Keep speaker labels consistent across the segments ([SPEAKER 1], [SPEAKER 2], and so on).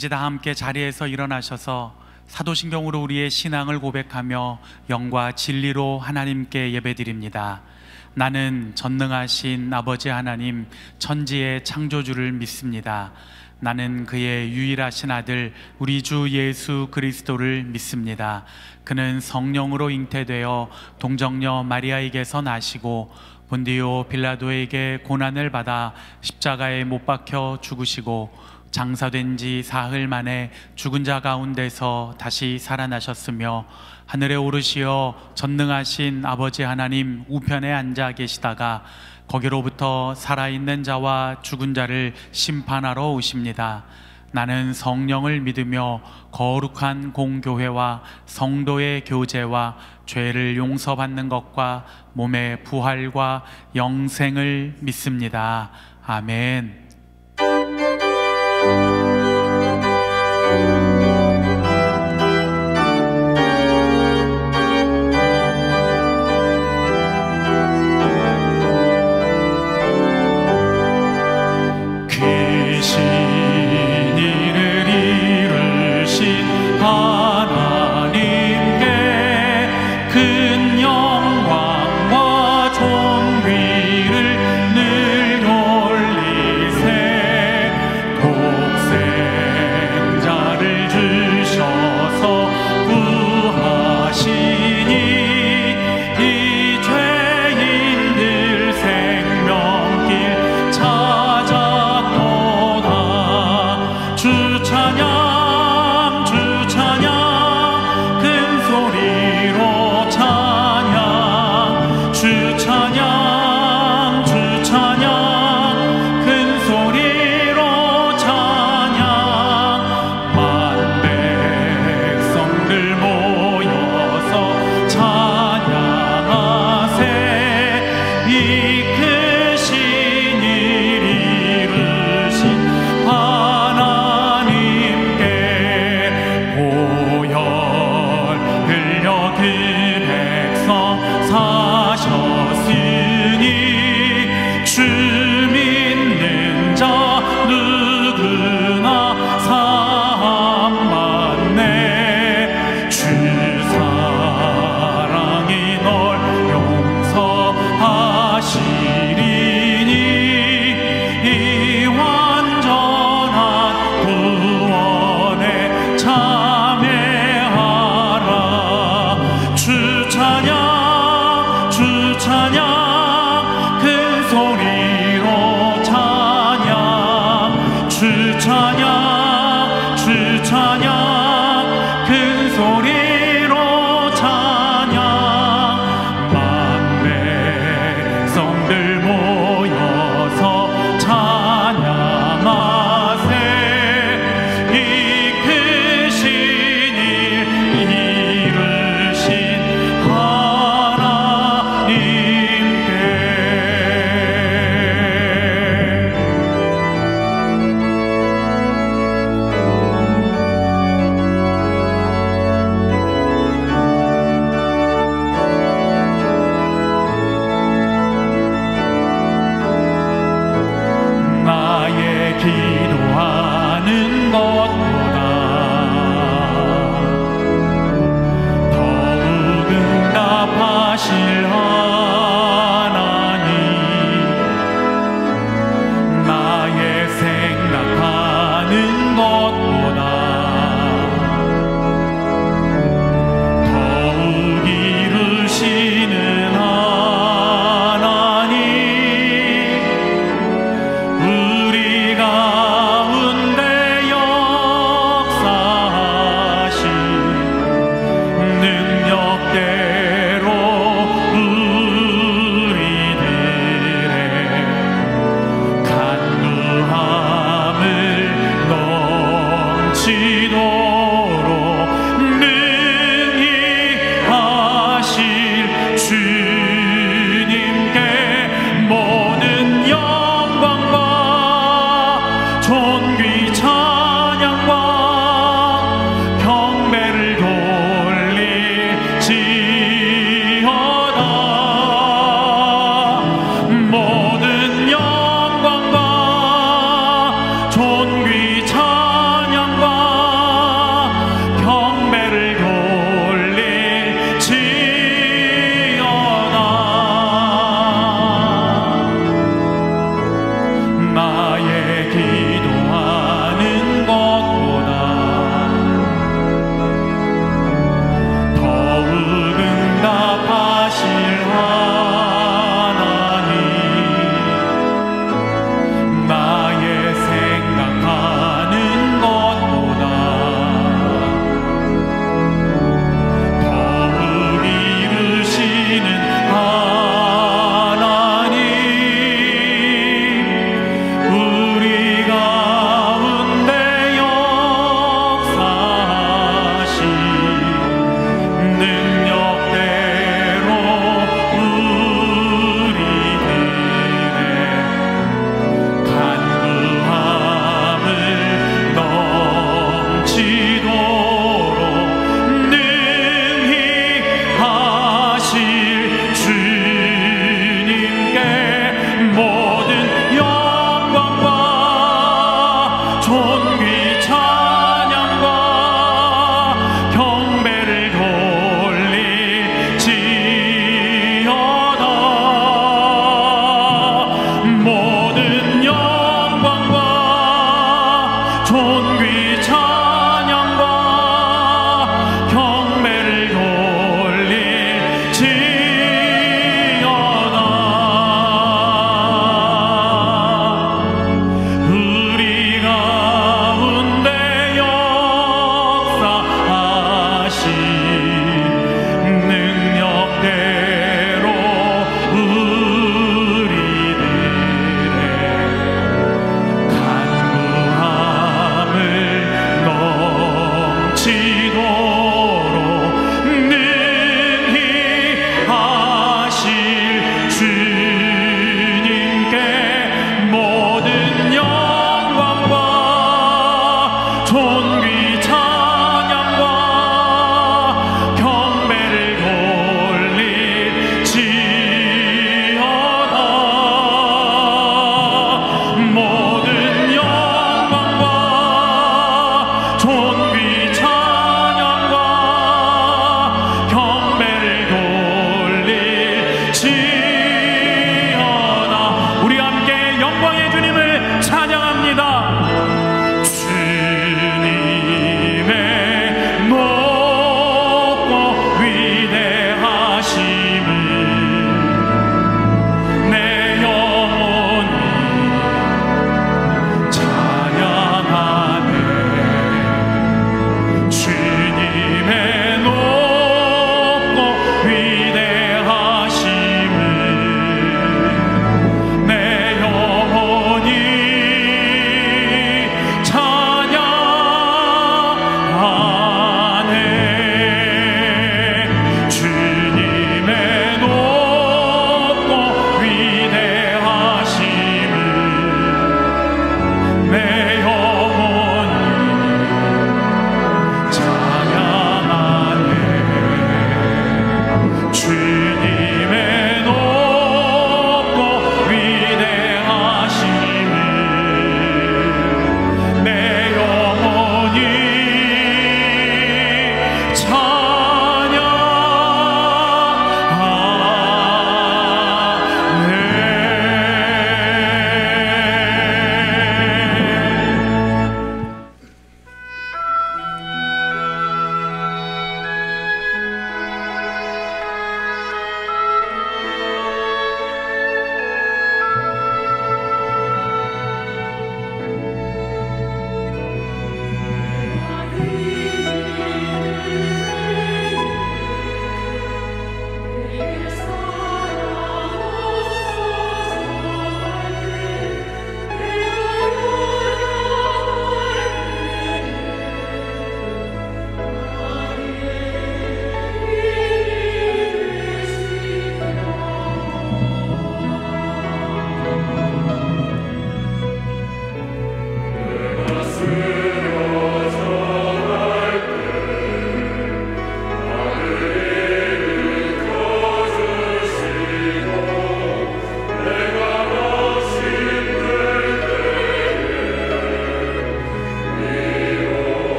[SPEAKER 1] 이제 다 함께 자리에서 일어나셔서 사도신경으로 우리의 신앙을 고백하며 영과 진리로 하나님께 예배드립니다. 나는 전능하신 아버지 하나님, 천지의 창조주를 믿습니다. 나는 그의 유일하신 아들 우리 주 예수 그리스도를 믿습니다. 그는 성령으로 잉태되어 동정녀 마리아에게서 나시고 본디오 빌라도에게 고난을 받아 십자가에 못 박혀 죽으시고 장사된 지 사흘 만에 죽은 자 가운데서 다시 살아나셨으며 하늘에 오르시어 전능하신 아버지 하나님 우편에 앉아 계시다가 거기로부터 살아있는 자와 죽은 자를 심판하러 오십니다. 나는 성령을 믿으며 거룩한 공교회와 성도의 교제와 죄를 용서받는 것과 몸의 부활과 영생을 믿습니다. 아멘.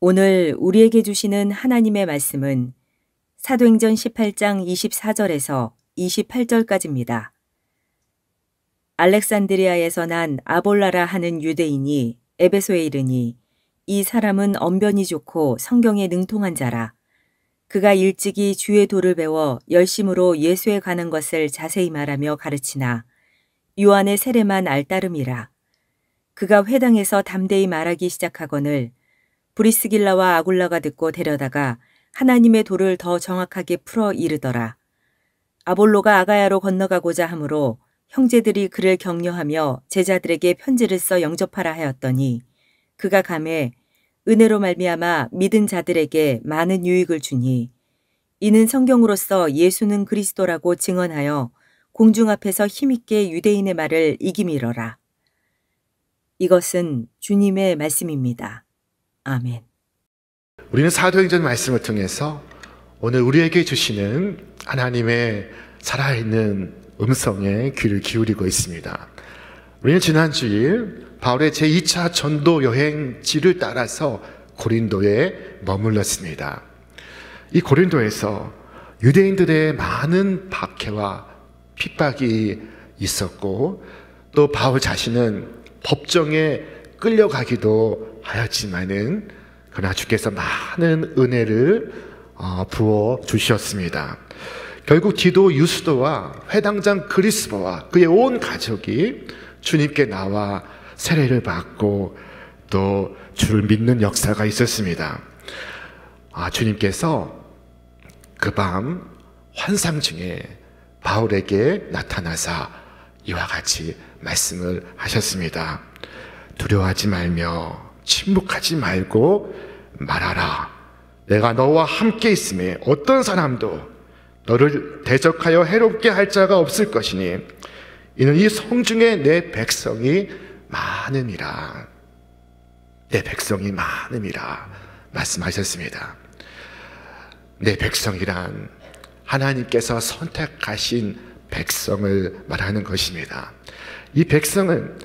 [SPEAKER 2] 오늘 우리에게 주시는 하나님의 말씀은 사도행전 18장 24절에서 28절까지입니다. 알렉산드리아에서 난 아볼라라 하는 유대인이 에베소에 이르니 이 사람은 언변이 좋고 성경에 능통한 자라. 그가 일찍이 주의 도를 배워 열심으로 예수에 관한 것을 자세히 말하며 가르치나 요한의 세례만 알따름이라. 그가 회당에서 담대히 말하기 시작하거늘 브리스길라와 아굴라가 듣고 데려다가 하나님의 도를 더 정확하게 풀어 이르더라. 아볼로가 아가야로 건너가고자 하므로 형제들이 그를 격려하며 제자들에게 편지를 써 영접하라 하였더니 그가 가매 은혜로 말미암아 믿은 자들에게 많은 유익을 주니 이는 성경으로서 예수는 그리스도라고 증언하여 공중 앞에서 힘있게 유대인의 말을 이기미러라. 이것은 주님의 말씀입니다. 아멘.
[SPEAKER 3] 우리는 사도행전 말씀을 통해서 오늘 우리에게 주시는 하나님의 살아있는 음성에 귀를 기울이고 있습니다. 우리는 지난 주일 바울의 제2차 전도 여행지를 따라서 고린도에 머물렀습니다. 이 고린도에서 유대인들의 많은 박해와 핍박이 있었고 또 바울 자신은 법정에 끌려가기도 하였지만은 그러나 주께서 많은 은혜를 부어 주셨습니다. 결국 디도 유스도와 회당장 그리스보와 그의 온 가족이 주님께 나와 세례를 받고 또 주를 믿는 역사가 있었습니다. 주님께서 그 밤 환상 중에 바울에게 나타나사 이와 같이 말씀을 하셨습니다. 두려워하지 말며 침묵하지 말고 말하라. 내가 너와 함께 있음에 어떤 사람도 너를 대적하여 해롭게 할 자가 없을 것이니 이는 이 성중에 내 백성이 많음이라. 내 백성이 많음이라 말씀하셨습니다. 내 백성이란 하나님께서 선택하신 백성을 말하는 것입니다. 이 백성은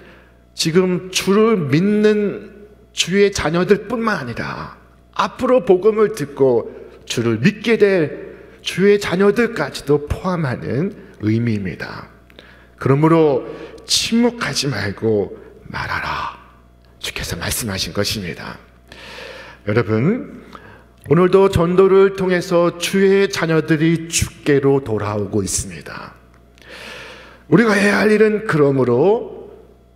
[SPEAKER 3] 지금 주를 믿는 주의 자녀들 뿐만 아니라 앞으로 복음을 듣고 주를 믿게 될 주의 자녀들까지도 포함하는 의미입니다. 그러므로 침묵하지 말고 말하라. 주께서 말씀하신 것입니다. 여러분, 오늘도 전도를 통해서 주의 자녀들이 주께로 돌아오고 있습니다. 우리가 해야 할 일은 그러므로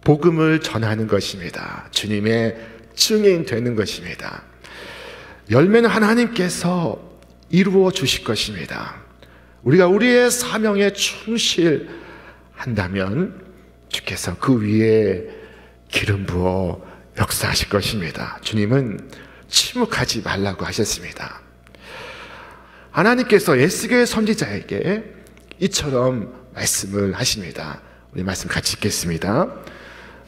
[SPEAKER 3] 복음을 전하는 것입니다. 주님의 증인 되는 것입니다. 열매는 하나님께서 이루어 주실 것입니다. 우리가 우리의 사명에 충실한다면 주께서 그 위에 기름 부어 역사하실 것입니다. 주님은 침묵하지 말라고 하셨습니다. 하나님께서 에스겔 선지자에게 이처럼 말씀을 하십니다. 우리 말씀 같이 읽겠습니다.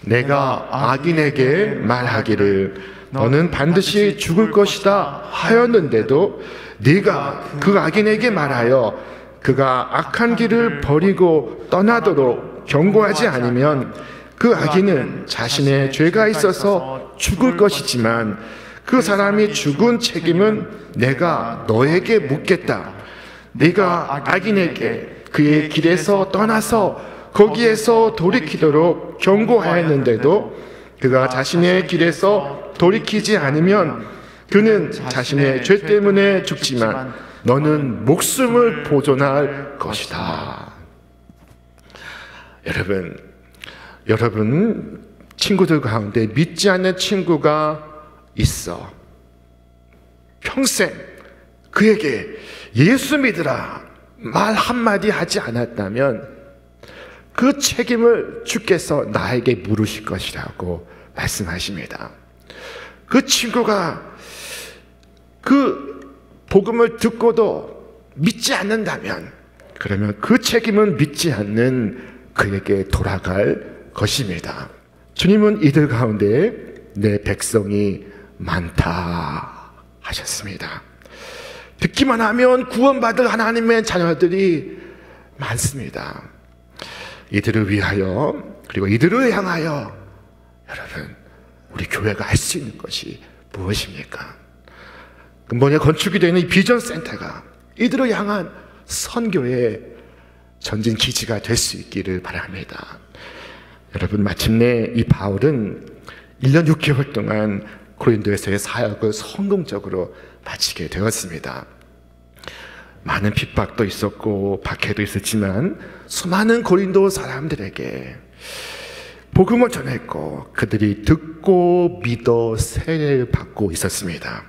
[SPEAKER 3] 내가 악인에게 말하기를 너는 반드시 죽을 것이다 하였는데도 네가 그 악인에게 말하여 그가 악한 길을 버리고 떠나도록 경고하지 않으면 그 악인은 자신의 죄가 있어서 죽을 것이지만 그 사람이 죽은 책임은 내가 너에게 묻겠다. 네가 악인에게 그의 길에서 떠나서 거기에서 돌이키도록 경고하였는데도 그가 자신의 길에서 돌이키지 않으면 그는 자신의 죄 때문에 죽지만 너는 목숨을 보존할 것이다. 여러분 친구들 가운데 믿지 않는 친구가 있어. 평생 그에게 예수 믿으라 말 한마디 하지 않았다면 그 책임을 주께서 나에게 물으실 것이라고 말씀하십니다. 그 친구가 그 복음을 듣고도 믿지 않는다면 그러면 그 책임은 믿지 않는 그에게 돌아갈 것입니다. 주님은 이들 가운데 내 백성이 많다 하셨습니다. 듣기만 하면 구원받을 하나님의 자녀들이 많습니다. 이들을 위하여 그리고 이들을 향하여 여러분 우리 교회가 할 수 있는 것이 무엇입니까? 근본에 건축이 되는 이 비전 센터가 이들을 향한 선교의 전진 기지가 될 수 있기를 바랍니다. 여러분, 마침내 이 바울은 1년 6개월 동안 고린도에서의 사역을 성공적으로 마치게 되었습니다. 많은 핍박도 있었고 박해도 있었지만 수많은 고린도 사람들에게 복음을 전했고 그들이 듣고 믿어 세례를 받고 있었습니다.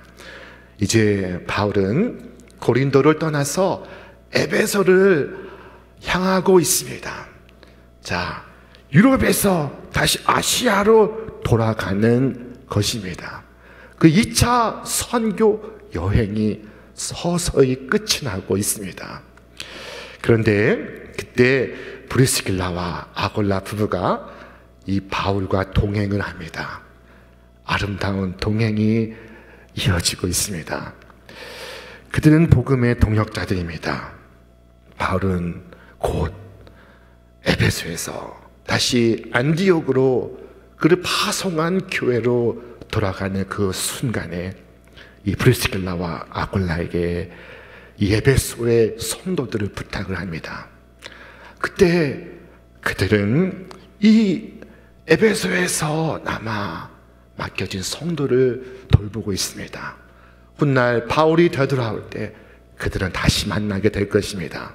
[SPEAKER 3] 이제 바울은 고린도를 떠나서 에베소를 향하고 있습니다. 자, 유럽에서 다시 아시아로 돌아가는 것입니다. 그 2차 선교 여행이 서서히 끝이 나고 있습니다. 그런데 그때 브리스길라와 아골라 부부가 이 바울과 동행을 합니다. 아름다운 동행이 이어지고 있습니다. 그들은 복음의 동역자들입니다. 바울은 곧 에베소에서 다시 안디옥으로 그를 파송한 교회로 돌아가는 그 순간에 이 브리스길라와 아골라에게 이 에베소의 성도들을 부탁을 합니다. 그때 그들은 이 에베소에서 남아 맡겨진 성도를 돌보고 있습니다. 훗날 바울이 되돌아올 때 그들은 다시 만나게 될 것입니다.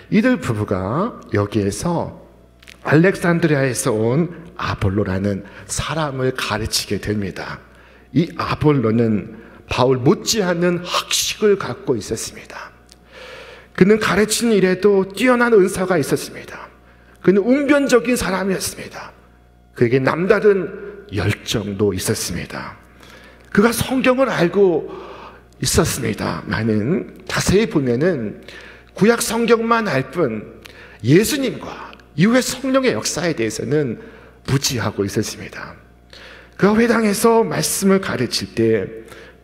[SPEAKER 3] 이들 부부가 여기에서 알렉산드리아에서 온 아볼로라는 사람을 가르치게 됩니다. 이 아볼로는 바울 못지않은 학식을 갖고 있었습니다. 그는 가르치는 일에도 뛰어난 은사가 있었습니다. 그는 웅변적인 사람이었습니다. 그에게 남다른 열정도 있었습니다. 그가 성경을 알고 있었습니다만은 자세히 보면은 구약 성경만 알 뿐 예수님과 이후의 성령의 역사에 대해서는 무지하고 있었습니다. 그가 회당에서 말씀을 가르칠 때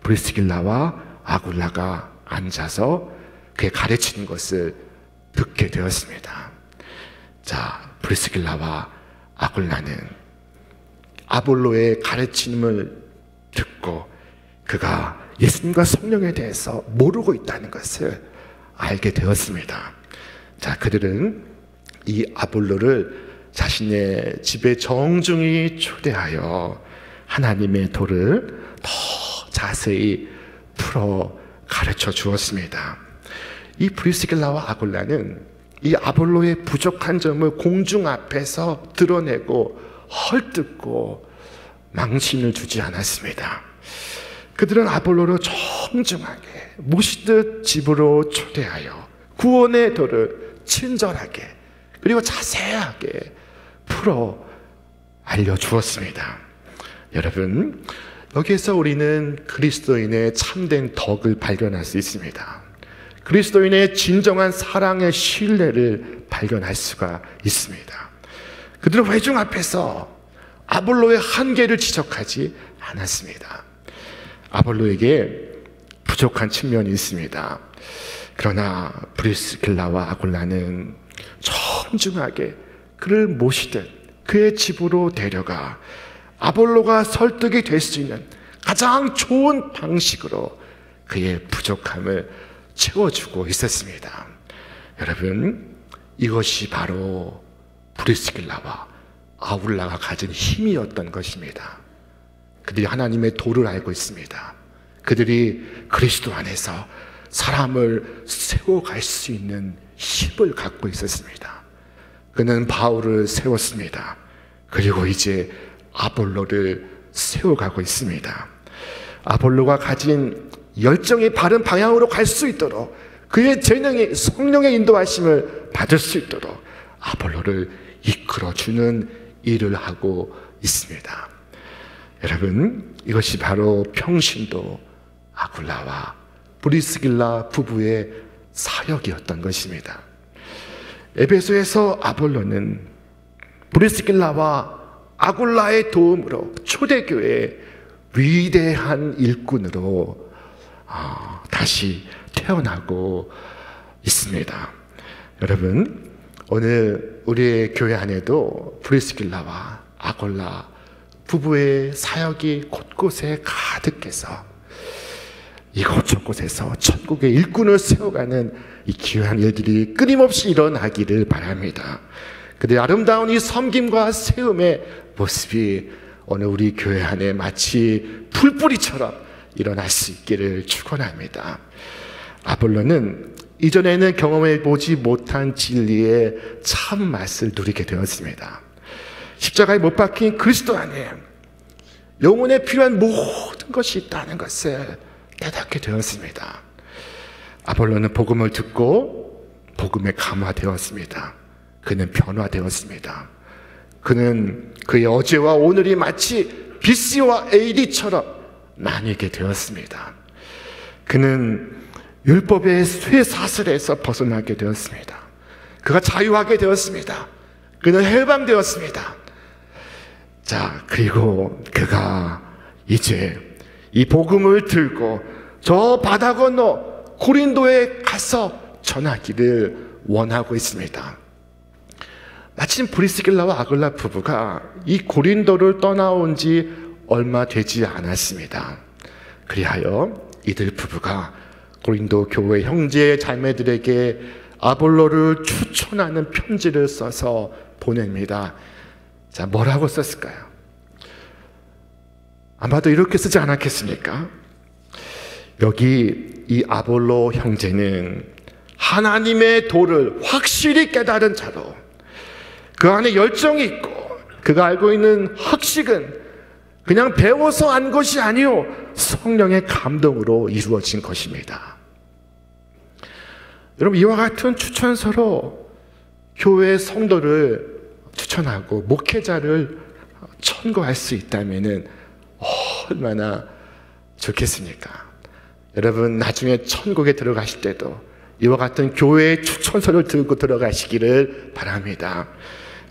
[SPEAKER 3] 브리스길라와 아굴라가 앉아서 그의 가르치는 것을 듣게 되었습니다. 자, 브리스길라와 아굴라는 아볼로의 가르침을 듣고 그가 예수님과 성령에 대해서 모르고 있다는 것을 알게 되었습니다. 자, 그들은 이 아볼로를 자신의 집에 정중히 초대하여 하나님의 도를 더 자세히 풀어 가르쳐 주었습니다. 이 브리스길라와 아골라는 이 아볼로의 부족한 점을 공중 앞에서 드러내고 헐뜯고 망신을 주지 않았습니다. 그들은 아볼로를 정중하게 모시듯 집으로 초대하여 구원의 도를 친절하게 그리고 자세하게 풀어 알려주었습니다. 여러분, 여기에서 우리는 그리스도인의 참된 덕을 발견할 수 있습니다. 그리스도인의 진정한 사랑의 신뢰를 발견할 수가 있습니다. 그들은 회중 앞에서 아볼로의 한계를 지적하지 않았습니다. 아볼로에게 부족한 측면이 있습니다. 그러나 브리스길라와 아골라는 정중하게 그를 모시듯 그의 집으로 데려가 아볼로가 설득이 될 수 있는 가장 좋은 방식으로 그의 부족함을 채워주고 있었습니다. 여러분, 이것이 바로 브리스길라와 아굴라가 가진 힘이었던 것입니다. 그들이 하나님의 도를 알고 있습니다. 그들이 그리스도 안에서 사람을 세워갈 수 있는 힘을 갖고 있었습니다. 그는 바울을 세웠습니다. 그리고 이제 아볼로를 세워가고 있습니다. 아볼로가 가진 열정이 바른 방향으로 갈 수 있도록 그의 재능이 성령의 인도하심을 받을 수 있도록 아볼로를 이끌어주는 일을 하고 있습니다. 여러분, 이것이 바로 평신도 아굴라와 브리스길라 부부의 사역이었던 것입니다. 에베소에서 아볼로는 브리스길라와 아굴라의 도움으로 초대교회의 위대한 일꾼으로 다시 태어나고 있습니다. 여러분, 오늘 우리의 교회 안에도 브리스길라와 아골라 부부의 사역이 곳곳에 가득해서 이곳저곳에서 천국의 일꾼을 세워가는 이 귀한 일들이 끊임없이 일어나기를 바랍니다. 그들의 아름다운 이 섬김과 세움의 모습이 오늘 우리 교회 안에 마치 풀뿌리처럼 일어날 수 있기를 축원합니다. 아볼로는 이전에는 경험해 보지 못한 진리의 참 맛을 누리게 되었습니다. 십자가에 못 박힌 그리스도 안에 영혼에 필요한 모든 것이 있다는 것을 깨닫게 되었습니다. 아볼로는 복음을 듣고 복음에 감화되었습니다. 그는 변화되었습니다. 그는 그의 어제와 오늘이 마치 BC와 AD처럼 나뉘게 되었습니다. 그는 율법의 쇠사슬에서 벗어나게 되었습니다. 그가 자유하게 되었습니다. 그는 해방되었습니다. 자, 그리고 그가 이제 이 복음을 들고 저 바다 건너 고린도에 가서 전하기를 원하고 있습니다. 마침 브리스길라와 아굴라 부부가 이 고린도를 떠나온 지 얼마 되지 않았습니다. 그리하여 이들 부부가 고린도 교회 형제 자매들에게 아볼로를 추천하는 편지를 써서 보냅니다. 자, 뭐라고 썼을까요? 아마도 이렇게 쓰지 않았겠습니까? 여기 이 아볼로 형제는 하나님의 도를 확실히 깨달은 자로, 그 안에 열정이 있고 그가 알고 있는 학식은 그냥 배워서 안 것이 아니요 성령의 감동으로 이루어진 것입니다. 여러분, 이와 같은 추천서로 교회 성도를 추천하고 목회자를 천거할 수 있다면 얼마나 좋겠습니까? 여러분, 나중에 천국에 들어가실 때도 이와 같은 교회의 추천서를 들고 들어가시기를 바랍니다.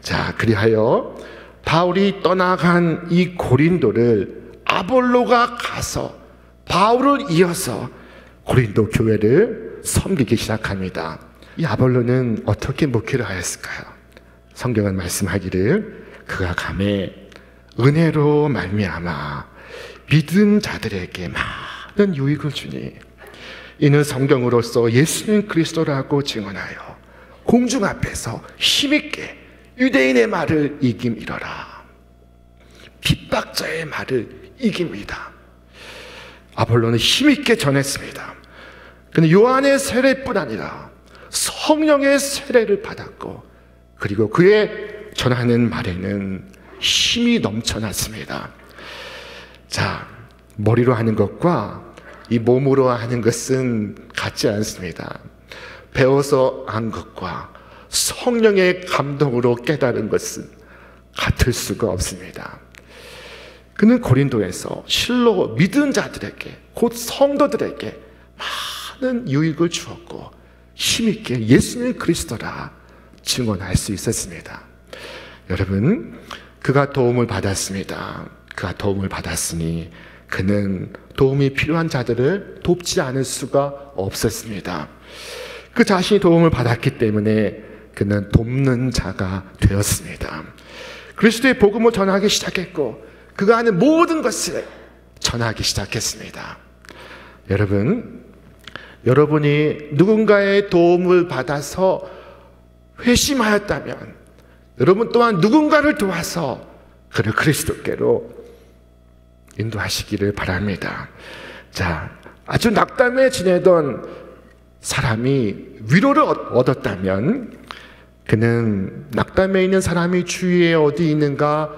[SPEAKER 3] 자, 그리하여 바울이 떠나간 이 고린도를 아볼로가 가서 바울을 이어서 고린도 교회를 섬기기 시작합니다. 이 아볼로는 어떻게 목회를 하였을까요? 성경은 말씀하기를 그가 감에 은혜로 말미암아 믿은 자들에게 많은 유익을 주니 이는 성경으로서 예수는 그리스도라고 증언하여 공중 앞에서 힘있게 유대인의 말을 이김이러라. 핍박자의 말을 이깁니다. 아볼로는 힘있게 전했습니다. 그는 요한의 세례뿐 아니라 성령의 세례를 받았고, 그리고 그의 전하는 말에는 힘이 넘쳐났습니다. 자, 머리로 하는 것과 이 몸으로 하는 것은 같지 않습니다. 배워서 한 것과 성령의 감동으로 깨달은 것은 같을 수가 없습니다. 그는 고린도에서 실로 믿은 자들에게, 곧 성도들에게 많은 유익을 주었고 힘있게 예수는 그리스도라 증언할 수 있었습니다. 여러분, 그가 도움을 받았습니다. 그가 도움을 받았으니 그는 도움이 필요한 자들을 돕지 않을 수가 없었습니다. 그 자신이 도움을 받았기 때문에 그는 돕는 자가 되었습니다. 그리스도의 복음을 전하기 시작했고 그가 하는 모든 것을 전하기 시작했습니다. 여러분, 여러분이 누군가의 도움을 받아서 회심하였다면 여러분 또한 누군가를 도와서 그를 그리스도께로 인도하시기를 바랍니다. 자, 아주 낙담에 지내던 사람이 위로를 얻었다면 그는 낙담에 있는 사람이 주위에 어디 있는가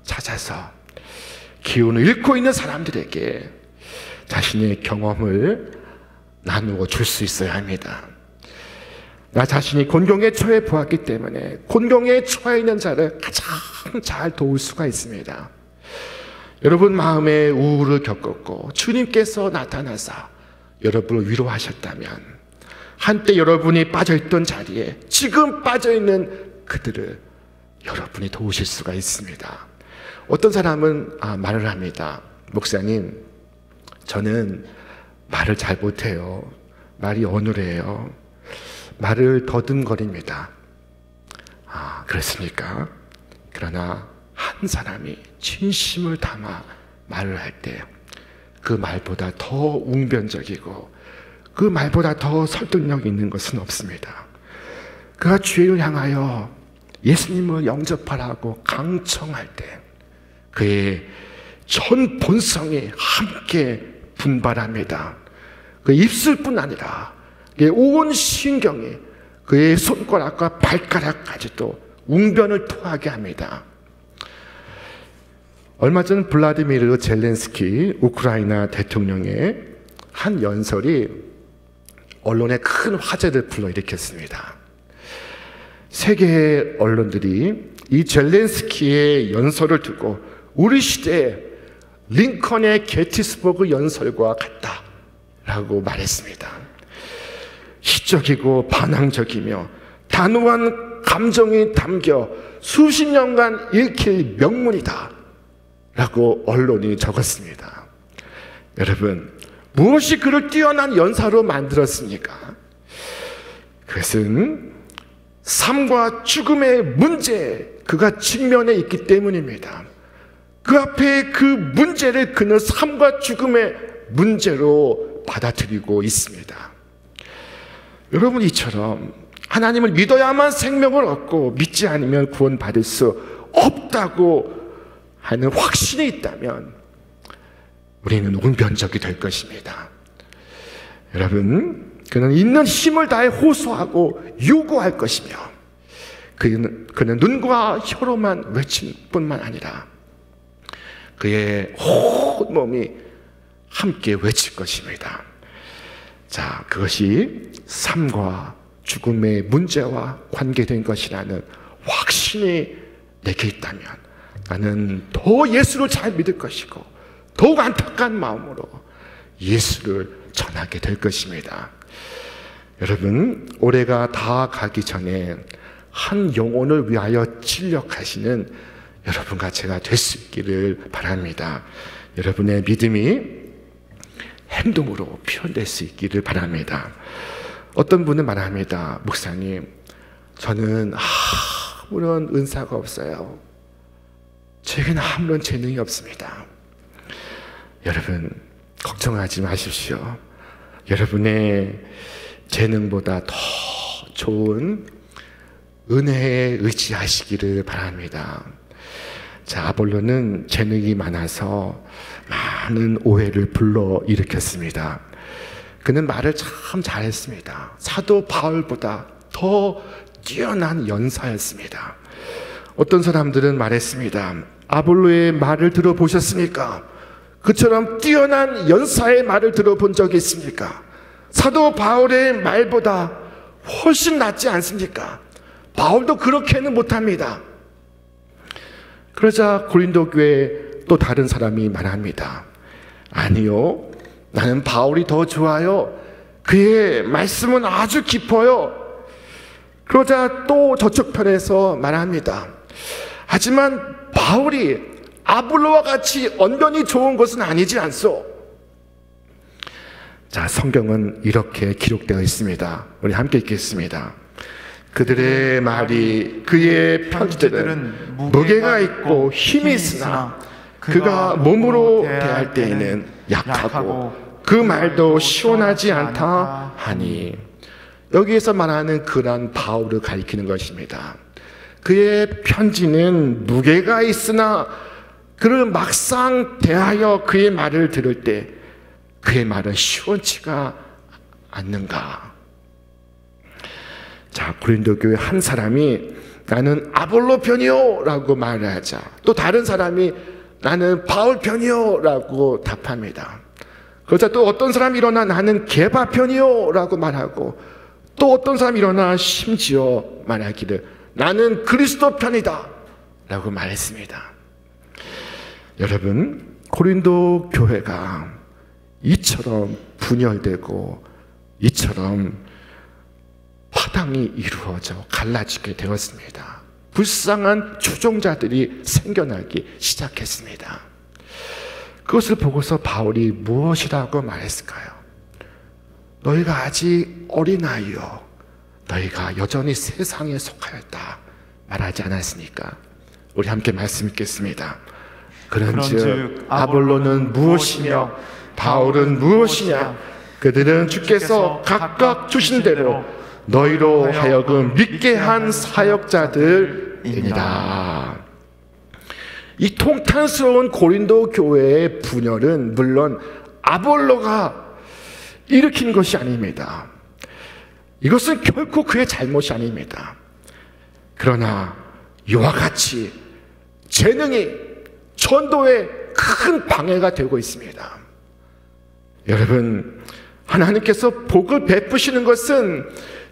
[SPEAKER 3] 찾아서 기운을 잃고 있는 사람들에게 자신의 경험을 나누어 줄 수 있어야 합니다. 나 자신이 곤경에 처해 보았기 때문에 곤경에 처해 있는 자를 가장 잘 도울 수가 있습니다. 여러분 마음에 우울을 겪었고 주님께서 나타나서 여러분을 위로하셨다면 한때 여러분이 빠져있던 자리에 지금 빠져있는 그들을 여러분이 도우실 수가 있습니다. 어떤 사람은 말을 합니다. 목사님, 저는 말을 잘 못해요. 말이 어눌해요. 말을 더듬거립니다. 그렇습니까? 그러나 한 사람이 진심을 담아 말을 할 때 그 말보다 더 웅변적이고 그 말보다 더 설득력 있는 것은 없습니다. 그가 주를 향하여 예수님을 영접하라고 강청할 때 그의 전 본성이 함께 분발합니다. 그 입술뿐 아니라 그의 온 신경이 그의 손가락과 발가락까지도 웅변을 토하게 합니다. 얼마 전 블라디미르 젤렌스키 우크라이나 대통령의 한 연설이 언론에 큰 화제를 불러일으켰습니다. 세계 언론들이 이 젤렌스키의 연설을 두고 우리 시대의 링컨의 게티스버그 연설과 같다라고 말했습니다. 시적이고 반항적이며 단호한 감정이 담겨 수십 년간 읽힐 명문이다 라고 언론이 적었습니다. 여러분, 무엇이 그를 뛰어난 연사로 만들었습니까? 그것은 삶과 죽음의 문제, 그가 직면해 있기 때문입니다. 그 앞에 그 문제를 그는 삶과 죽음의 문제로 받아들이고 있습니다. 여러분, 이처럼 하나님을 믿어야만 생명을 얻고 믿지 않으면 구원받을 수 없다고 하는 확신이 있다면 우리는 웅변적이 될 것입니다. 여러분, 그는 있는 힘을 다해 호소하고 요구할 것이며 그는 눈과 혀로만 외칠 뿐만 아니라 그의 온 몸이 함께 외칠 것입니다. 자, 그것이 삶과 죽음의 문제와 관계된 것이라는 확신이 내게 있다면 나는 더 예수를 잘 믿을 것이고 더욱 안타까운 마음으로 예수를 전하게 될 것입니다. 여러분, 올해가 다 가기 전에 한 영혼을 위하여 진력하시는 여러분과 제가 될 수 있기를 바랍니다. 여러분의 믿음이 행동으로 표현될 수 있기를 바랍니다. 어떤 분은 말합니다. 목사님, 저는 아무런 은사가 없어요. 제게는 아무런 재능이 없습니다. 여러분, 걱정하지 마십시오. 여러분의 재능보다 더 좋은 은혜에 의지하시기를 바랍니다. 자, 아볼로는 재능이 많아서 많은 오해를 불러일으켰습니다. 그는 말을 참 잘했습니다. 사도 바울보다 더 뛰어난 연사였습니다. 어떤 사람들은 말했습니다. 아볼로의 말을 들어보셨습니까? 그처럼 뛰어난 연사의 말을 들어본 적이 있습니까? 사도 바울의 말보다 훨씬 낫지 않습니까? 바울도 그렇게는 못합니다. 그러자 고린도 교회 또 다른 사람이 말합니다. 아니요, 나는 바울이 더 좋아요. 그의 말씀은 아주 깊어요. 그러자 또 저쪽 편에서 말합니다. 하지만 바울이 아볼로와 같이 언변이 좋은 것은 아니지 않소. 자, 성경은 이렇게 기록되어 있습니다. 우리 함께 읽겠습니다. 그들의 말이 그의 편지들은 무게가 있고 힘이 있으나 그가 몸으로 대할 때에는 약하고 그 말도 시원하지 않다 하니, 여기에서 말하는 그런 바울을 가리키는 것입니다. 그의 편지는 무게가 있으나 그를 막상 대하여 그의 말을 들을 때 그의 말은 시원치가 않는가. 자, 고린도 교회 한 사람이 나는 아볼로 편이요 라고 말을 하자, 또 다른 사람이 나는 바울 편이요 라고 답합니다. 그러자 또 어떤 사람이 일어나 나는 게바 편이요 라고 말하고, 또 어떤 사람이 일어나 심지어 말하기를 나는 그리스도 편이다 라고 말했습니다. 여러분, 고린도 교회가 이처럼 분열되고 이처럼 파당이 이루어져 갈라지게 되었습니다. 불쌍한 추종자들이 생겨나기 시작했습니다. 그것을 보고서 바울이 무엇이라고 말했을까요? 너희가 아직 어린아이요, 너희가 여전히 세상에 속하였다 말하지 않았습니까? 우리 함께 말씀 읽겠습니다. 그런즉 아볼로는 무엇이며 바울은 무엇이냐? 그들은 주께서 각각 주신 대로 너희로 하여금 믿게 한 사역자들이다. 이 통탄스러운 고린도 교회의 분열은 물론 아볼로가 일으킨 것이 아닙니다. 이것은 결코 그의 잘못이 아닙니다. 그러나 이와 같이 재능이 전도에 큰 방해가 되고 있습니다. 여러분, 하나님께서 복을 베푸시는 것은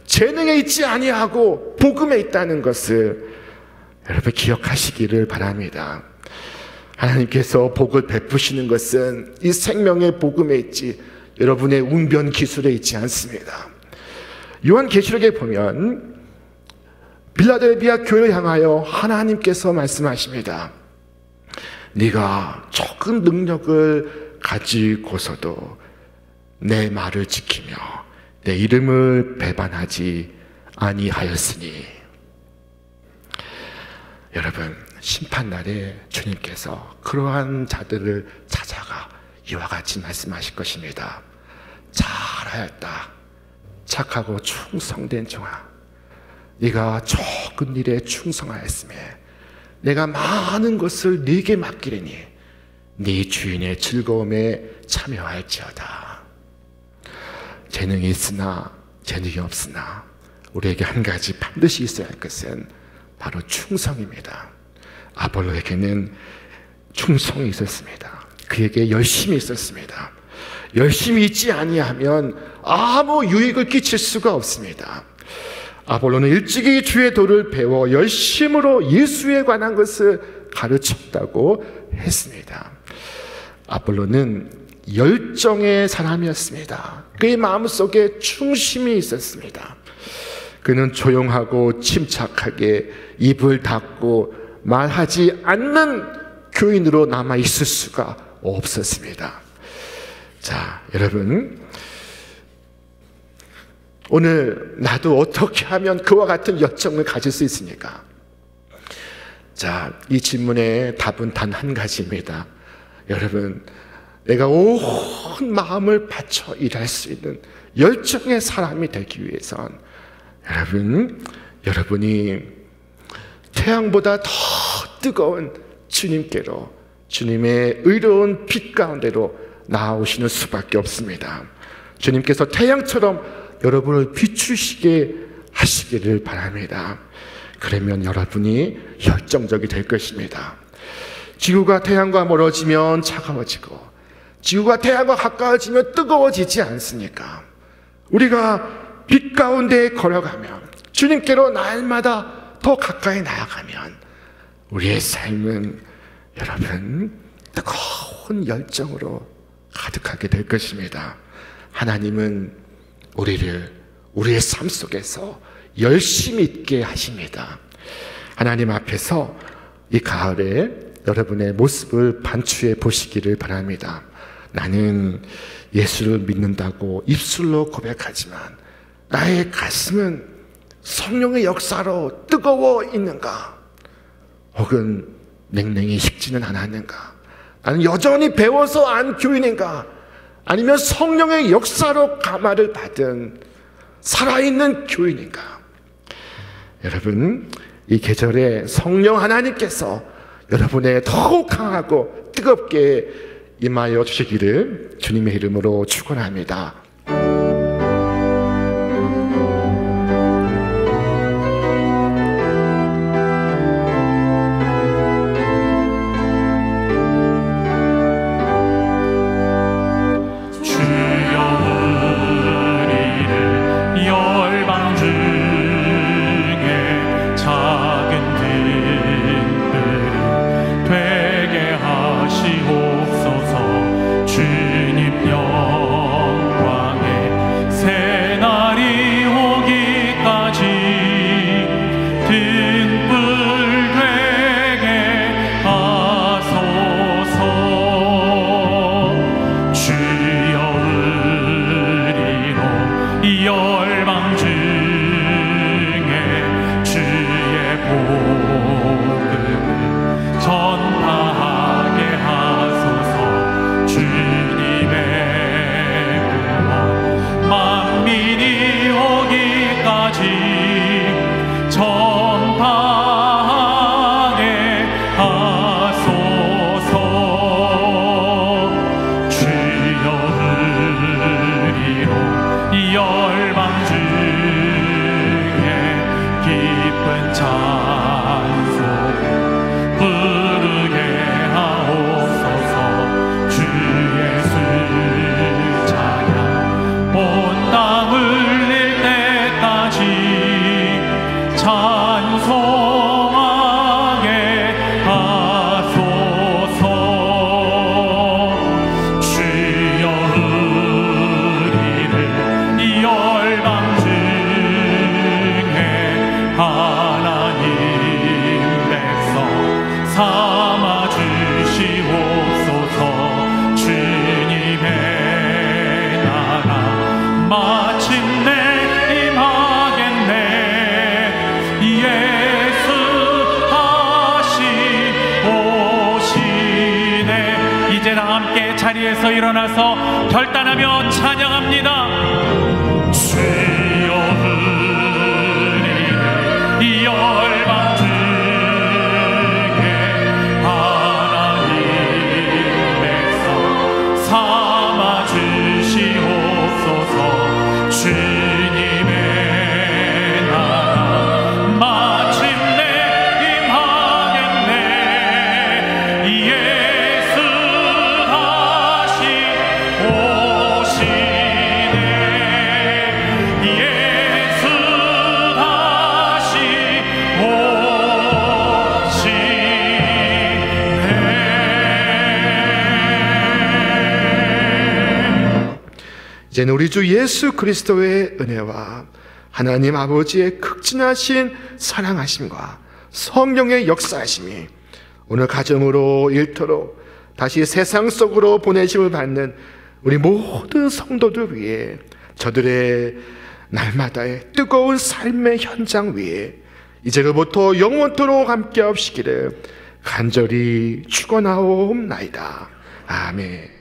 [SPEAKER 3] 재능에 있지 아니하고 복음에 있다는 것을 여러분 기억하시기를 바랍니다. 하나님께서 복을 베푸시는 것은 이 생명의 복음에 있지 여러분의 운변 기술에 있지 않습니다. 요한계시록에 보면 빌라델비아 교회를 향하여 하나님께서 말씀하십니다. 네가 적은 능력을 가지고서도 내 말을 지키며 내 이름을 배반하지 아니하였으니. 여러분, 심판날에 주님께서 그러한 자들을 찾아가 이와 같이 말씀하실 것입니다. 잘하였다, 착하고 충성된 종아, 네가 적은 일에 충성하였으며 내가 많은 것을 네게 맡기리니 네 주인의 즐거움에 참여할지어다. 재능이 있으나 재능이 없으나 우리에게 한 가지 반드시 있어야 할 것은 바로 충성입니다. 아볼로에게는 충성이 있었습니다. 그에게 열심이 있었습니다. 열심히 있지 아니하면 아무 유익을 끼칠 수가 없습니다. 아볼로는 일찍이 주의 도를 배워 열심으로 예수에 관한 것을 가르쳤다고 했습니다. 아볼로는 열정의 사람이었습니다. 그의 마음속에 충심이 있었습니다. 그는 조용하고 침착하게 입을 닫고 말하지 않는 교인으로 남아 있을 수가 없었습니다. 자, 여러분, 오늘 나도 어떻게 하면 그와 같은 열정을 가질 수 있습니까? 자, 이 질문의 답은 단 한 가지입니다. 여러분, 내가 온 마음을 바쳐 일할 수 있는 열정의 사람이 되기 위해선 여러분이 태양보다 더 뜨거운 주님께로, 주님의 의로운 빛 가운데로 나아오시는 수밖에 없습니다. 주님께서 태양처럼 여러분을 비추시게 하시기를 바랍니다. 그러면 여러분이 열정적이 될 것입니다. 지구가 태양과 멀어지면 차가워지고 지구가 태양과 가까워지면 뜨거워지지 않습니까? 우리가 빛 가운데 걸어가면, 주님께로 날마다 더 가까이 나아가면 우리의 삶은 여러분 뜨거운 열정으로 가득하게 될 것입니다. 하나님은 우리의 삶 속에서 열심히 있게 하십니다. 하나님 앞에서 이 가을에 여러분의 모습을 반추해 보시기를 바랍니다. 나는 예수를 믿는다고 입술로 고백하지만 나의 가슴은 성령의 역사로 뜨거워 있는가? 혹은 냉랭히 식지는 않았는가? 나는 여전히 배워서 안 교인인가? 아니면 성령의 역사로 감화를 받은 살아있는 교인인가? 여러분, 이 계절에 성령 하나님께서 여러분의 더욱 강하고 뜨겁게 임하여 주시기를 주님의 이름으로 축원합니다.
[SPEAKER 1] 주님 영광 삼아 주시옵소서. 주님의 나라 마침내 임하겠네. 예수 다시 오시네. 이제 다 함께 자리에서 일어나서 결단하며 찬양합니다. 주여 우리 열방 중에 하나님 백성 삼아 주시옵소서. 주님의 나라 마침내 임하겠네. 예수 다시 오시네. 예수 다시 오시네.
[SPEAKER 3] 이제는 우리 주 예수 그리스도의 은혜와 하나님 아버지의 극진하신 사랑하심과 성령의 역사하심이 오늘 가정으로 일터로 다시 세상 속으로 보내심을 받는 우리 모든 성도들 위해, 저들의 날마다의 뜨거운 삶의 현장 위에 이제로부터 영원토록 함께 하시기를 간절히 축원하옵나이다. 아멘.